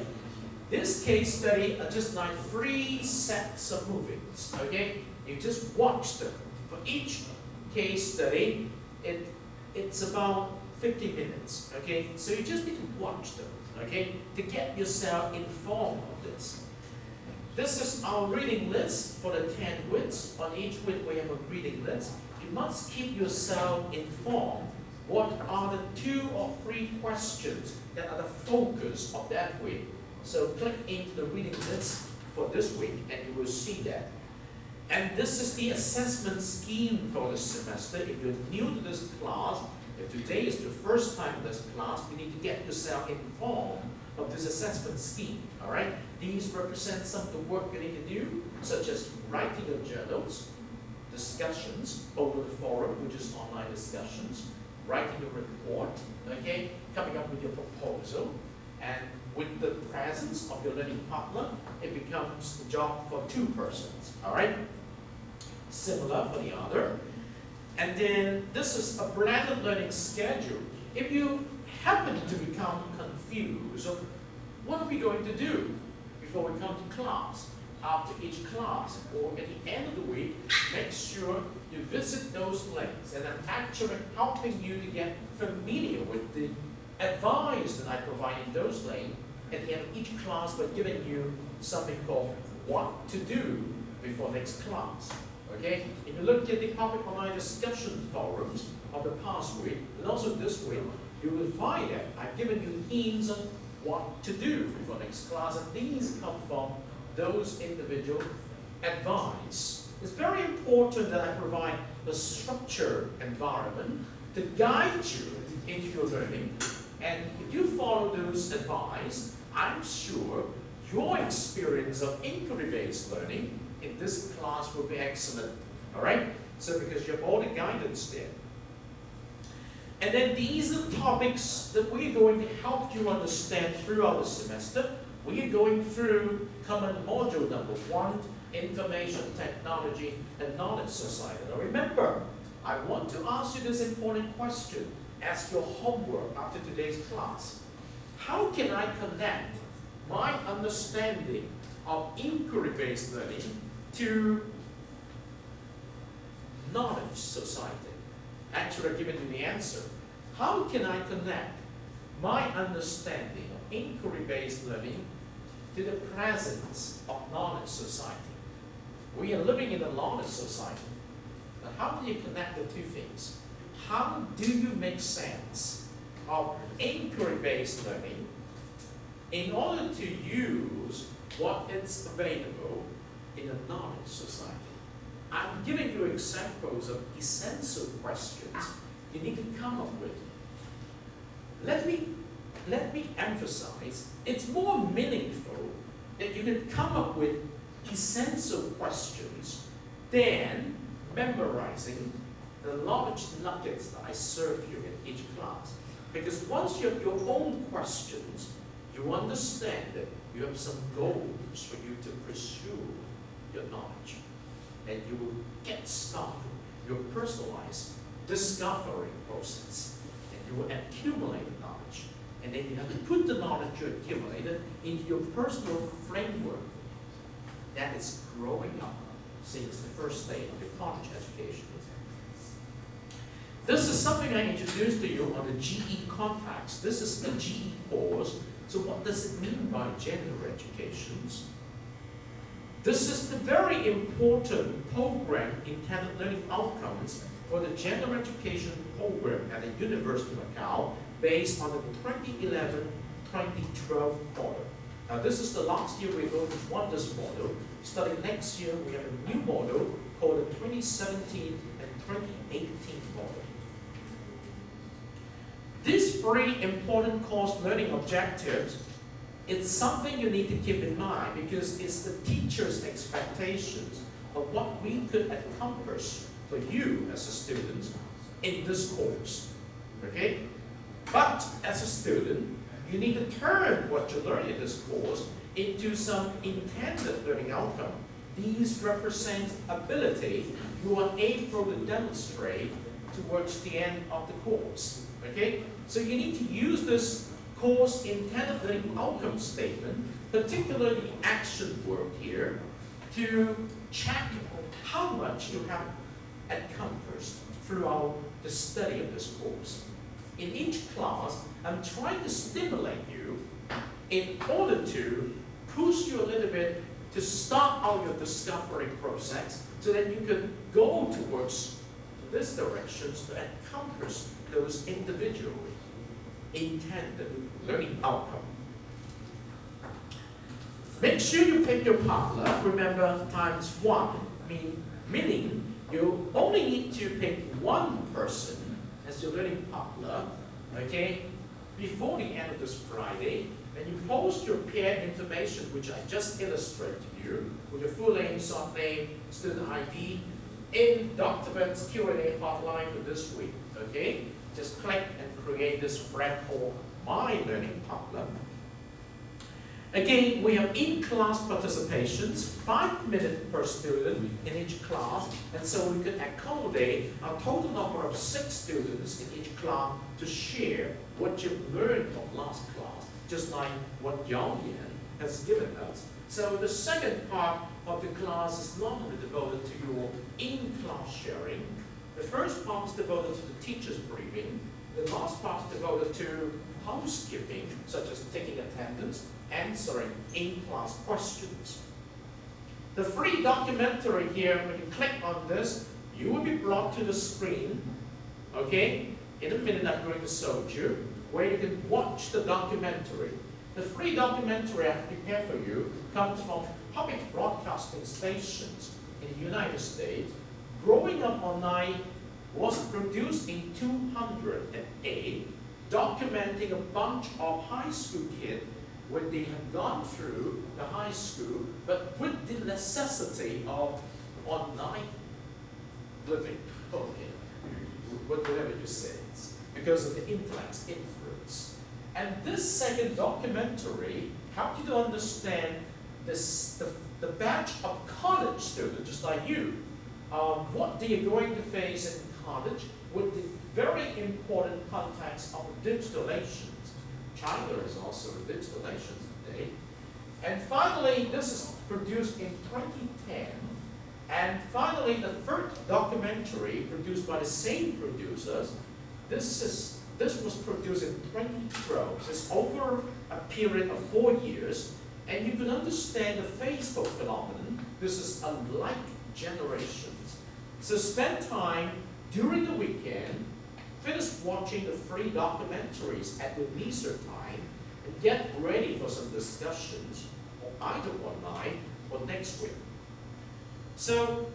Speaker 1: This case study are just like 3 sets of movies, okay? You just watch them. For each case study, it's about 50 minutes, okay? So you just need to watch them, okay? To get yourself informed of this. This is our reading list for the 10 weeks. On each week we have a reading list. You must keep yourself informed. What are the 2 or 3 questions that are the focus of that week? So click into the reading list for this week and you will see that. And this is the assessment scheme for the semester. If you're new to this class, if today is the first time in this class, you need to get yourself informed of this assessment scheme, all right? These represent some of the work you need to do, such as writing your journals, discussions over the forum, which is online discussions, writing a report, okay, coming up with your proposal, and with the presence of your learning partner, it becomes a job for 2 persons, all right? Similar for the other. And then this is a blended learning schedule. If you happen to become confused of what are we going to do before we come to class, after each class, or at the end of the week, make sure you visit those links. And I'm actually helping you to get familiar with the advice that I provide in those links at the end of each class by giving you something called what to do before next class. Okay? If you look at the public online discussion forums of the past week, and also this week, you will find that I've given you hints on what to do before next class, and these come from those individual advice. It's very important that I provide a structured environment to guide you into your learning, and if you follow those advice, I'm sure your experience of inquiry-based learning in this class will be excellent, all right? So because you have all the guidance there. And then these are topics that we're going to help you understand throughout the semester. We are going through common module number 1, information technology and knowledge society. Now remember, I want to ask you this important question as your homework after today's class. how can I connect my understanding of inquiry-based learning to knowledge society? Actually, I've given you the answer. How can I connect my understanding of inquiry-based learning to the presence of knowledge society? We are living in a knowledge society. But how do you connect the two things? How do you make sense of inquiry-based learning in order to use what is available in a knowledge society? I'm giving you examples of essential questions you need to come up with. Let me emphasize, it's more meaningful that you can come up with essential questions than memorizing the knowledge nuggets that I serve you in each class. Because once you have your own questions, you understand that you have some goals for you to pursue your knowledge. And you will get started your personalized discovery process. And you will accumulate knowledge. And then you have to put the knowledge you accumulated into your personal framework that is growing up since the first day of your college education. This is something I introduced to you on the GE context. This is the GE course. So what does it mean by gender educations? This is the very important program intended learning outcomes for the gender education program at the University of Macau based on the 2011-2012 model. Now this is the last year we're going to run this model. Starting next year, we have a new model called the 2017 and 2018 model. These three important course learning objectives, it's something you need to keep in mind because it's the teacher's expectations of what we could accomplish for you as a student in this course. Okay? But as a student, you need to turn what you learn in this course into some intended learning outcome. These represent ability you are able to demonstrate towards the end of the course. Okay? So you need to use this course intended learning outcome statement, particularly the action word here, to check how much you have accomplished throughout the study of this course. In each class, I'm trying to stimulate you in order to push you a little bit to start out your discovery process so that you can go towards this direction to accomplish those individually intended learning outcome. Make sure you pick your partner. Remember, times one, meaning you only need to pick one person as your learning partner, okay, before the end of this Friday, and you post your peer information, which I just illustrated to you, with your full name, short name, student ID, in Documents Q&A hotline for this week, okay? Just click and create this thread called My Learning Partner. Again, we have in-class participations, 5 minutes per student in each class, and so we can accommodate a total number of 6 students in each class to share what you've learned from last class, just like what Yang Yan has given us. So the second part of the class is normally devoted to your in-class sharing. The first part is devoted to the teacher's briefing. The last part is devoted to housekeeping, such as taking attendance, answering in-class questions. The free documentary here, when you click on this, you will be brought to the screen, okay? In a minute I'm going to show you, where you can watch the documentary. The free documentary I've prepared for you comes from public broadcasting stations in the United States. Growing Up Online was produced in 2008, documenting a bunch of high school kids when they have gone through the high school, but with the necessity of online living, okay, whatever you say, because of the internet's influence. And this second documentary helped you to understand this, the batch of college students, just like you, what they are going to face in college with the very important context of digitalations. China is also a digital nation today. And finally, this is produced in 2010. And finally, the third documentary produced by the same producers, this was produced in 2012. It's over a period of 4 years, and you can understand the Facebook phenomenon. This is unlike generations. So spend time during the weekend, finish watching the free documentaries at your leisure time, and get ready for some discussions, or either one night or next week. So,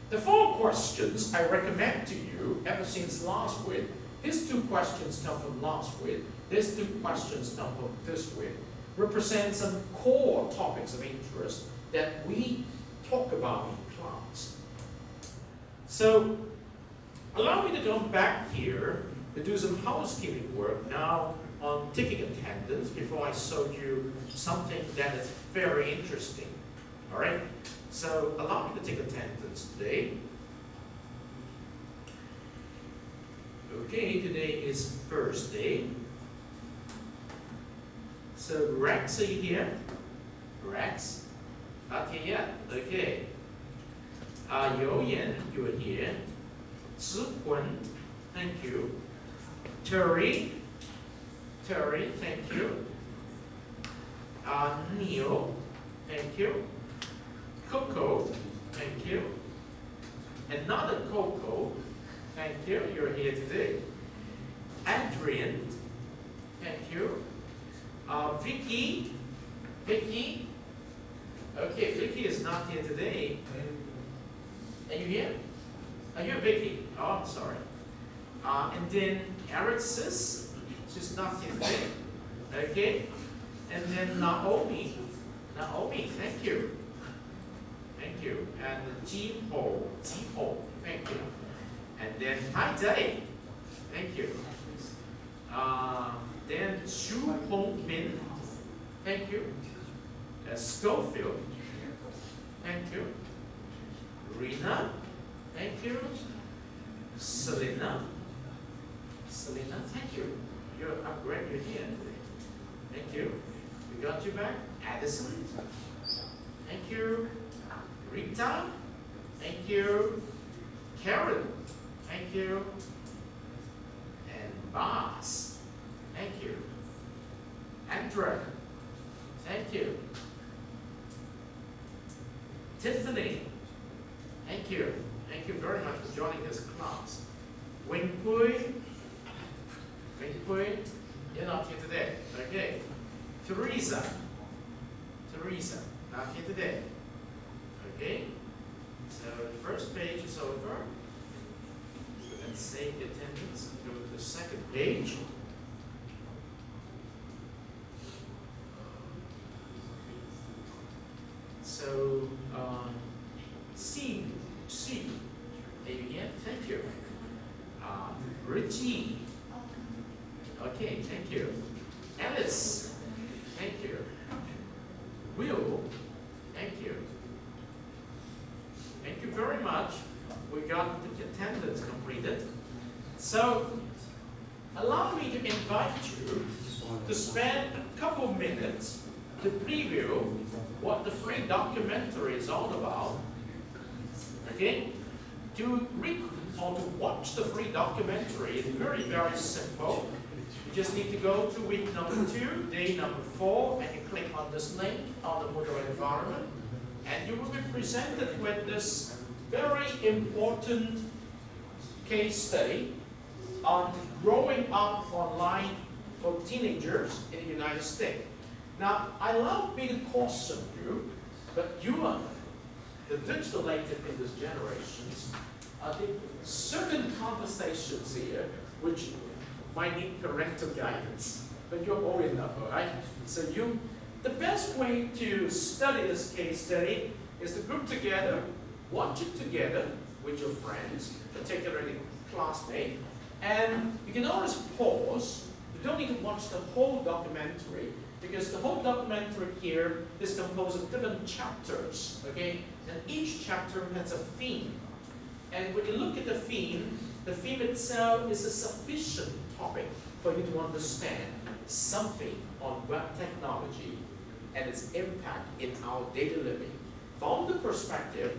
Speaker 1: the 4 questions I recommend to you ever since last week, these 2 questions come from last week, these 2 questions come from this week, represent some core topics of interest that we talk about in class. So, allow me to come back here to do some housekeeping work now on taking attendance before I show you something that is very interesting. All right? So, allow me to take attendance today. Okay, today is Thursday. So, Rex, are you here? Rex? Not here yet. Okay. Yo Yan, you are here. Zikun, thank you. Terry, thank you. Neil, thank you. Coco, thank you. Another Coco, thank you, you're here today. Adrian, thank you. Vicky, okay, Vicky is not here today. Are you here? Are you Vicky? Oh, I'm sorry. And then Alexis, she's not here today. Okay. And then Naomi, thank you. Thank you. And Jiho, thank you. And then Hai Day, thank you. Then Shu Hong Min, thank you. Schofield, thank you. Rina, thank you. Selena, thank you. You're great, you're here. Thank you. We got you back. Addison, thank you. Rita, thank you. Karen, thank you. And Boss, thank you. Andrea, thank you. Tiffany, thank you. Thank you very much for joining this class. Wing Pui, you're not here today. Okay. Teresa, not here today. Okay. So the first page is over. So let's save the attendance and go to the second page. So, C, again, thank you. Richie, okay, thank you. Alice, thank you. Will, thank you. Thank you very much. We got the attendance completed. So, allow me to invite you to spend a couple minutes to preview what the free documentary is all about. Okay? To read or to watch the free documentary is very, very simple. You just need to go to week number 2, day number 4, and you click on this link on the Moodle environment, and you will be presented with this very important case study on growing up online for teenagers in the United States. Now, allow me to caution you, but you are the digital native in this generation. I think certain conversations here which might need parental guidance, but you're old enough, all right? So the best way to study this case study is to group together, watch it together with your friends, particularly classmates, and you can always pause. You don't need to watch the whole documentary, because the whole documentary here is composed of different chapters, okay? And each chapter has a theme. And when you look at the theme itself is a sufficient topic for you to understand something on web technology and its impact in our daily living from the perspective,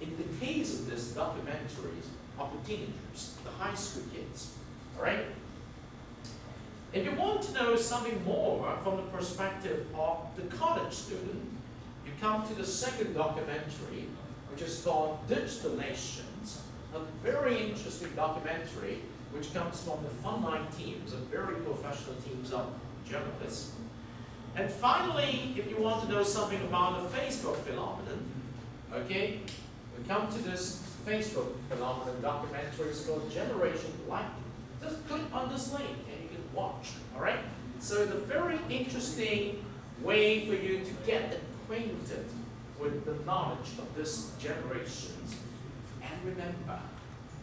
Speaker 1: in the case of this documentaries, of the teenagers, the high school kids. All right? If you want to know something more from the perspective of the college student, you come to the second documentary, which is called Digital Nations, a very interesting documentary which comes from the Frontline teams, a very professional teams of journalists. And finally, if you want to know something about the Facebook phenomenon, okay, we come to this Facebook phenomenon documentary. It's called Generation Light. Just click on this link and you can watch, all right? So it's a very interesting way for you to get acquainted with the knowledge of this generation. And remember,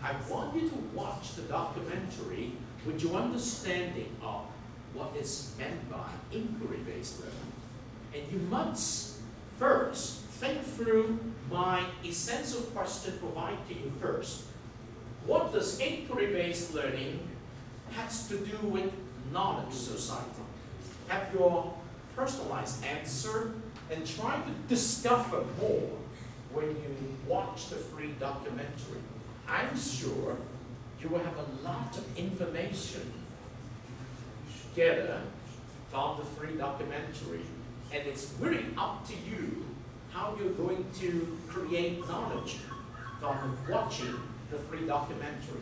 Speaker 1: I want you to watch the documentary with your understanding of what is meant by inquiry-based learning. And you must first think through my essential question provided to you first. What does inquiry-based learning has to do with knowledge society? Have your personalized answer and try to discover more when you watch the free documentary. I'm sure you will have a lot of information together from the free documentary, and it's really up to you how you're going to create knowledge from watching the free documentary.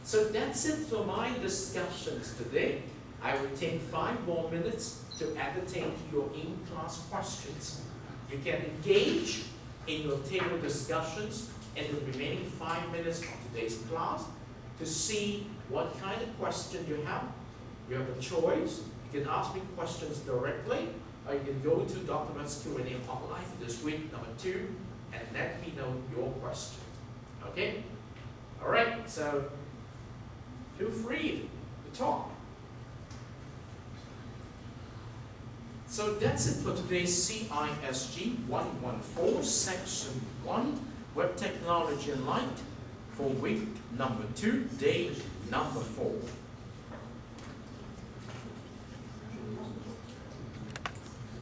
Speaker 1: So that's it for my discussions today. I will take 5 more minutes to entertain your in-class questions. You can engage in your table discussions in the remaining 5 minutes of today's class to see what kind of question you have. You have a choice. You can ask me questions directly, or you can go to Dr. Matt's Q&A online this week, number 2, and let me know your question. Okay? All right, so feel free to talk. So that's it for today's CISG114, Section 1, Web Technology and Light, for week number 2, day number 4.